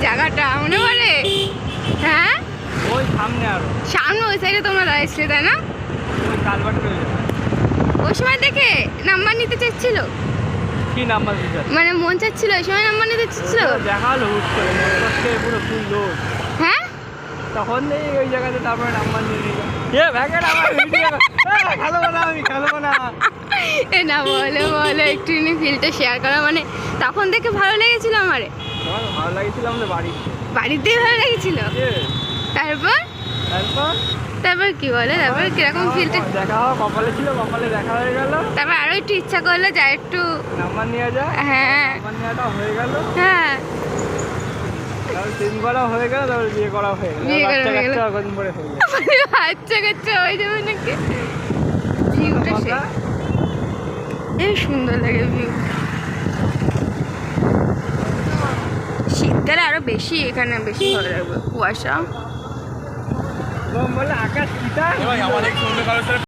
জায়গাটা মনে পড়ে? হ্যাঁ ওই সামনে আরো সামনে ওই সাইডে তোমরা দাঁড়িয়েছিলে তাই না? ওই কালভার্ট হয়ে যাবে। ওই সময় দেখে নাম্বার নিতে চাচ্ছিল, কি নাম্বার দিতে? মানে মন চাচ্ছিল ওই সময় নাম্বার নিতে চাচ্ছিল। দেখালো হুট করে মোটরসাইকেল পুরো ফুল লোক। হ্যাঁ তখন দেখি ওই জায়গাতে তারপরে নাম্বার নিয়ে নিল। এ ভ্যাকেট আমার ভিডিও খেলবো না, আমি খেলবো না। এ না বলে বলে একটু ফিলটা শেয়ার করা, মানে তখন দেখে ভালো লেগেছিল আমারে। আমার ভালো লাগছিল আমাদের বাড়ি। বাড়িতেই ভালো লেগেছিল। তারপর তারপর তারপর কি বলে, তারপর কিরকম ফিলটা দেখা হওয়া কপালে ছিল, কপালে দেখা হয়ে গেল। তারপর আরো একটু ইচ্ছা করলো যা একটু নাম্বার নেওয়া যায়। হ্যাঁ নাম্বার নেওয়াটা হয়ে গেল। হ্যাঁ তারপর প্রেম করা হয়ে গেল, তারপর বিয়ে করা হয়ে গেল। বিয়ে করা বাচ্চা হয়ে গেল। কাচ্চা কদিন পরে হয়ে গেল। বাচ্চা কাচ্চা হয়ে যাবে নাকি? ভিউটা এই সুন্দর লাগে ভিউ। শীতকালে আরো বেশি এখানে বেশি ভালো লাগবে, কুয়াশা। বলে আকাশ কিটা।